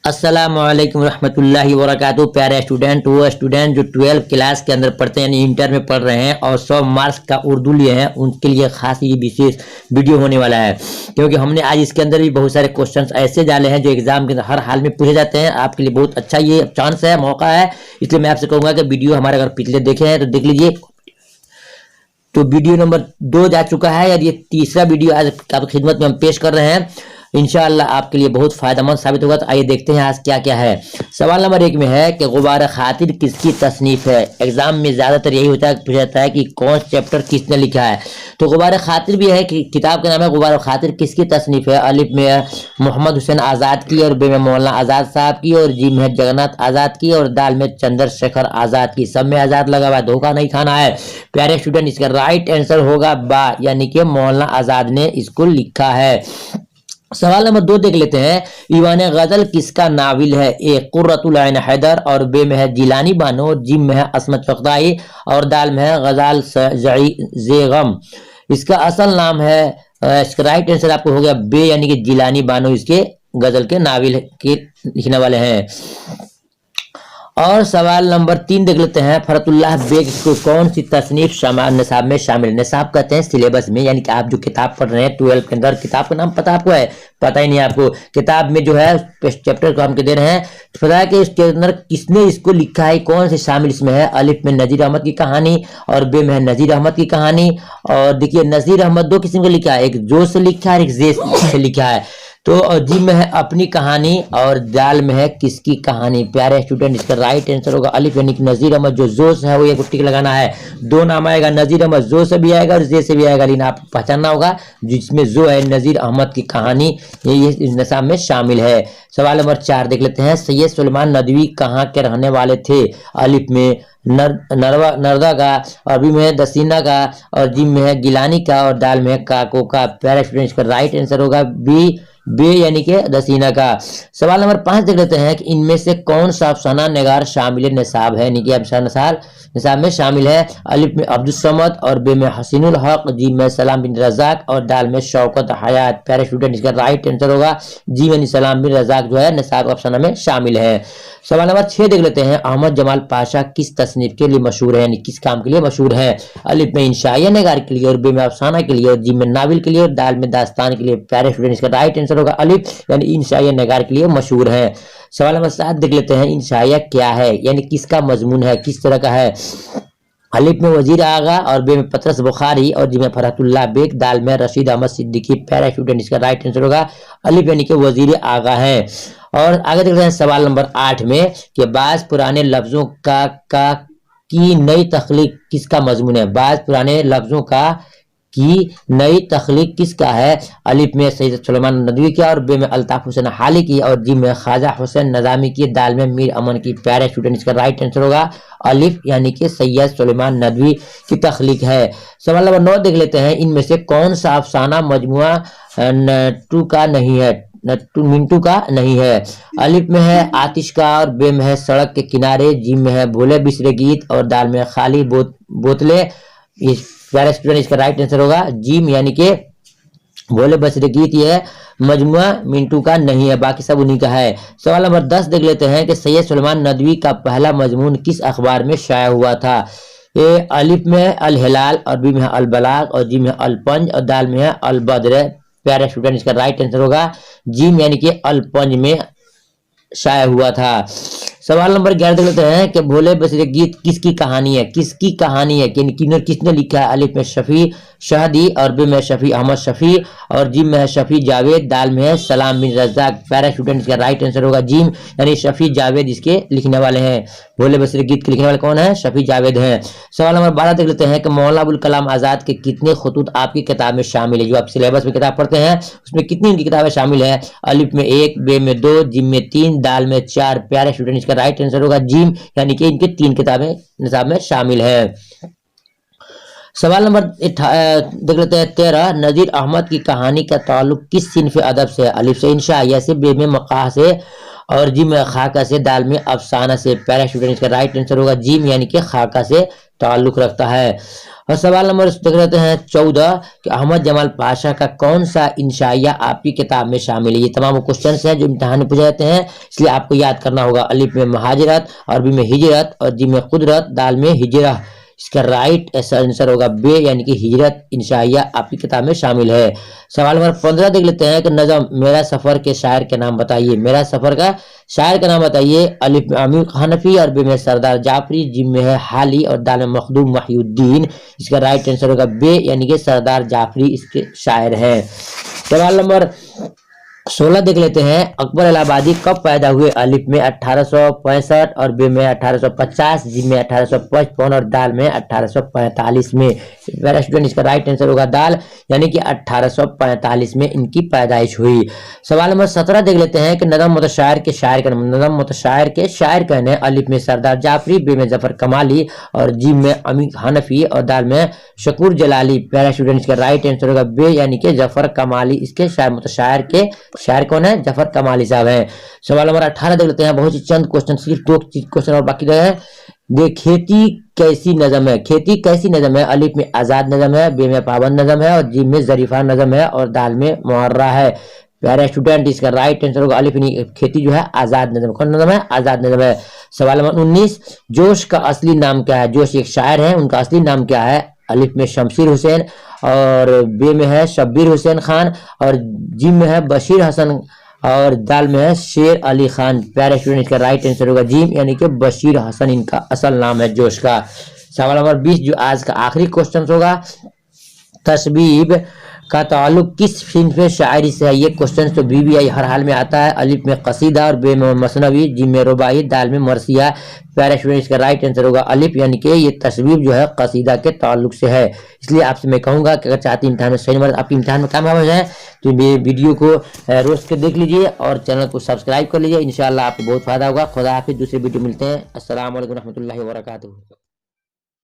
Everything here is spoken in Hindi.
अस्सलामुअलैकुम रहमतुल्लाहि व बरकातुहू। प्यारे स्टूडेंट, वो स्टूडेंट जो 12 क्लास के अंदर पढ़ते हैं यानी इंटर में पढ़ रहे हैं और 100 मार्क्स का उर्दू लिए हैं, उनके लिए खास ये विशेष वीडियो होने वाला है। क्योंकि हमने आज इसके अंदर भी बहुत सारे क्वेश्चंस ऐसे डाले हैं जो एग्जाम के अंदर हर हाल में पूछे जाते हैं। आपके लिए बहुत अच्छा ये चांस है, मौका है, इसलिए मैं आपसे कहूँगा कि वीडियो हमारे अगर पिछले देखे हैं तो देख लीजिए। तो वीडियो नंबर 2 जा चुका है और ये तीसरा वीडियो आज आपकी खिदमत में हम पेश कर रहे हैं। इंशाअल्लाह आपके लिए बहुत फायदेमंद साबित होगा। तो आइए देखते हैं आज क्या क्या है। सवाल नंबर 1 में है कि गुबार खातिर किसकी तसनीफ है। एग्जाम में ज्यादातर यही होता है, पूछा जाता है कि कौन चैप्टर किसने लिखा है। तो गुबार खातिर भी है कि किताब का नाम है गुबार खातिर किसकी तसनीफ है। अलिफ में है मोहम्मद हुसैन आज़ाद की और बे में मौलाना आज़ाद साहब की और जी में है जगन्नाथ आज़ाद की और दाल में चंद्रशेखर आज़ाद की। सब में आज़ाद लगा हुआ है, धोखा नहीं खाना है प्यारे स्टूडेंट। इसका राइट आंसर होगा बा, यानी कि मौलाना आज़ाद ने इसको लिखा है। सवाल नंबर 2 देख लेते हैं। ईवान गजल किसका नाविल है। ए कुर्रतुल ऐन हैदर और बे में है जिलानी बानो और जिम में है असमत फख्दाई और दाल में है गजाल ज़ेगम। इसका असल नाम है, इसका राइट आंसर आपको हो गया बे, यानी कि जिलानी बानो इसके गजल के नाविल के लिखने वाले हैं। और सवाल नंबर 3 देख लेते हैं। फरतुल्लाह बेग को कौन सी तसनीफ निसाब में शामिल। निसाब कहते हैं सिलेबस में, यानी कि आप जो किताब पढ़ रहे हैं 12 के अंदर, किताब का नाम पता आपको है? पता ही नहीं आपको। किताब में जो है चैप्टर को हम दे रहे हैं, पता है कि इसके अंदर किसने इसको लिखा है, कौन से शामिल इसमें है। अलिफ में नजीर अहमद की कहानी और बे में है नजीर अहमद की कहानी। और देखिए नजीर अहमद 2 किस्म का लिखा है, एक जो से लिखा है, एक जे से लिखा है। तो जी में है अपनी कहानी और दाल में है किसकी कहानी। प्यारे स्टूडेंट, इसका राइट आंसर होगा अलिफ, यानी कि नजीर अहमद। जो जोश है वो ये टिक लगाना है। 2 नाम आएगा, नजीर अहमद जो से भी आएगा और जे से भी आएगा, लेकिन आपको पहचानना होगा जिसमें जो है नजीर अहमद की कहानी, ये इस निसाब में शामिल है। सवाल नंबर 4 देख लेते हैं। सैयद सुलेमान नदवी कहाँ के रहने वाले थे। अलिफ में नरदा का, अरबी में है दसीना का और जिम में है गिलानी का और दाल में है काको का। प्यारे स्टूडेंट, इसका राइट आंसर होगा बी, बे यानी कि दसीना का। सवाल नंबर 5 देख लेते हैं कि इनमें से कौन सा अफसाना निगार शामिल निसाब है, यानी कि अफसाना निसाब में शामिल है। अलिफ में अब्दुल समद और बे में हसीनुल हक, जी में सलाम बिन रजाक और दाल में शौकत हयात। प्यारे स्टूडेंट, इसका राइट आंसर होगा जी में सलाम बिन रजाक जो है निसाब अफसाना में शामिल है। सवाल नंबर 6 देख लेते हैं। अहमद जमाल पाशा किस तसनीफ के लिए मशहूर है, यानी किस काम के लिए मशहूर है। अलिफ में इंशाइया निगार के लिए और बे में अफसाना के लिए और जी में नाविल के लिए और दाल में दास्तान के लिए। प्यारे स्टूडेंट, इसका राइट आंसर होगा अलिफ, यानी इंशाइया निगार के लिए मशहूर है। सवाल नंबर 7 देख लेते हैं। इंशाइया क्या है, यानी किसका मजमून है, किस तरह का है। अलिफ में वजीर आगा और बे में पतरस बुखारी और जी में फरहतुल्लाह बेग, दाल में रशीद अहमद सिद्दीकी। प्यारे स्टूडेंट, इसका राइट आंसर होगा अलिफ, यानी कि वजीर आगा है। और आगे देख रहे हैं सवाल नंबर 8 में कि बाज पुराने लफ्जों का की नई तख्लीक किसका मजमून है। बाज पुराने लफ्जों का की नई तख्लीक किसका है। अलिफ में सैयद सुलेमान नदवी की और बे में अल्ताफ हुसैन हाली की और जी में ख्वाजा हुसैन नज़ामी की, दाल में मीर अमन की। प्यारे स्टूडेंट, इसका राइट आंसर होगा अलिफ, यानी कि सैयद सुलेमान नदवी की तख्लीक है। सवाल नंबर 9 देख लेते हैं। इनमें से कौन सा अफसाना मजमुआ नट्टू का नहीं है, मिंटू का नहीं है। अलिफ में है आतिश का और बे में है सड़क के किनारे, जी में है भोले बिसरे गीत और दाल में खाली बोतले। इस प्यारे स्टूडेंट, इसका राइट आंसर होगा जीम, यानी कि भोले बिसरे गीत। ये मजमुआ मिंटू का नहीं है, बाकी सब उन्हीं का है। सवाल नंबर 10 देख लेते हैं कि सैयद सुलेमान नदवी का पहला मजमून किस अखबार में शाया हुआ था। ए अलिफ में है अल हिलाल और बी में है अल बलाग और जी में है अल पंज और दाल में है अल बद्र। प्यारे स्टूडेंट, इसका राइट आंसर होगा जिम, यानी कि अल पंज में शाया हुआ था। सवाल नंबर 11 देख लेते हैं कि भोले बिसरे गीत किसकी कहानी है, किसकी कहानी है, किसने लिखा है। अलिफ में शफी शहदी और बे में शफी अहमद शफी और जिम में है शफी जावेद, दाल में है सलाम बिन रजाक। प्यारे स्टूडेंट, इसका राइट आंसर होगा जिम, यानी शफी जावेद इसके लिखने वाले हैं। भोले बिसरे गीत के लिखने वाले कौन है, शफी जावेद हैं। सवाल नंबर 12 देख लेते हैं कि मौलाना अबुल कलाम आजाद के कितने खुतूत आपकी किताब में शामिल है। जो आप सिलेबस में किताब पढ़ते हैं उसमें कितनी उनकी किताबें शामिल है। अलिफ में 1, बे में 2, जिम में 3, दाल में 4। प्यारे स्टूडेंट, इसका राइट आंसर होगा जिम, यानी कि इनके 3 किताबें निसाब में शामिल है। सवाल नंबर देख लेते हैं 13। नजीर अहमद की कहानी का ताल्लुक किस सिन्फ अदब से है। अलिफ से इंशाइया से, बे में मकाह से और जिम खाका से, दाल में अफसाना से। प्यारे स्टूडेंट इसका राइट आंसर होगा जिम यानी कि खाका से ताल्लुक रखता है। और सवाल नंबर देख लेते हैं 14 कि अहमद जमाल पाशा का कौन सा इंशाइया आपकी किताब में शामिल है। ये तमाम क्वेश्चन हैं जो इम्तिहान में पूछे जाते हैं, इसलिए आपको याद करना होगा। अलिफ में महाजरत, अरबी में हिजरत और जिम में कुदरत, दाल में हिजरा। इसका राइट आंसर होगा बे यानी कि हिजरत इंशाइया आपकी किताब में शामिल है। सवाल नंबर 15 देख लेते हैं कि नज़म मेरा सफर के शायर के नाम बताइए। मेरा सफर का शायर का नाम बताइए। अलिफ में आमिर हनफी, अरबी में सरदार जाफरी, जिम में है हाली और दाल में मखदूम महिउद्दीन। इसका राइट आंसर होगा बे यानी कि सरदार जाफरी इसके शायर हैं। सवाल नंबर 16 देख लेते हैं। अकबर इलाहाबादी कब पैदा हुए। अलिफ में 1865 और बे में 1850, जी में 1855 और दाल में 1845 में। मेरा स्टूडेंट इसका राइट आंसर होगा दाल यानी कि 1845 में इनकी पैदाइश हुई। सवाल नंबर 17 देख लेते हैं कि नज़म मुतशायर के शायर का नाम। नज़म मुतशायर के शायर कहने। अलिफ में सरदार जाफरी, बे में जफर कमाली और जी में अमीर हनफी और दाल में शकूर जलाली। प्यारा स्टूडेंट इसका राइट आंसर होगा बे यानी कि जफर कमाली इसके शायर मुतशायर के शायर कौन है, जफर कमाली साहब हैं। सवाल नंबर 18 देख लेते हैं। बहुत ही चंद क्वेश्चन, सिर्फ 2 क्वेश्चन और बाकी रहे हैं। देख खेती कैसी नज़म है। खेती कैसी नज़म है। अलिफ में आजाद नज़म है, बे में पाबंद नज़म है और जी में जरीफा नज़म है और दाल में मुहर्रा है। प्यारे स्टूडेंट इसका राइट आंसर होगा अलिफ यानी खेती जो है आजाद नज़म। कौन नज़म है, आजाद नज़म है। सवाल नंबर 19 जोश का असली नाम क्या है। जोश एक शायर है, उनका असली नाम क्या है। अलिफ में शमशीर हुसैन और बे में है शब्बीर हुसैन खान और जिम में है बशीर हसन और दाल में है शेर अली खान। प्यारे स्टूडेंट इसका राइट आंसर होगा जिम यानी कि बशीर हसन इनका असल नाम है जोश का। सवाल नंबर 20 जो आज का आखिरी क्वेश्चन होगा, तस्बीब का ताल्लुक किस सिन्फ शायरी से है। ये क्वेश्चन तो बीबीआई हर हाल में आता है। अलिफ में कसीदा और बे में मसनवी, जिम में रुबाई, दाल में मरसिया। प्यारे स्टूडेंट इसका राइट आंसर होगा अलिफ यानी कि ये तस्वीर जो है कसीदा के ताल्लुक से है। इसलिए आपसे मैं कहूँगा कि अगर चाहते इम्तिहान में सही नंबर आपके इम्तिहान में कामयाब हो जाए तो ये वीडियो को रोज के देख लीजिए और चैनल को सब्सक्राइब कर लीजिए। इंशाल्लाह आपको बहुत फायदा होगा। खुदा हाफिज़। दूसरे वीडियो मिलते हैं। अस्सलाम वालेकुम रहमतुल्लाहि व बरकातुहू।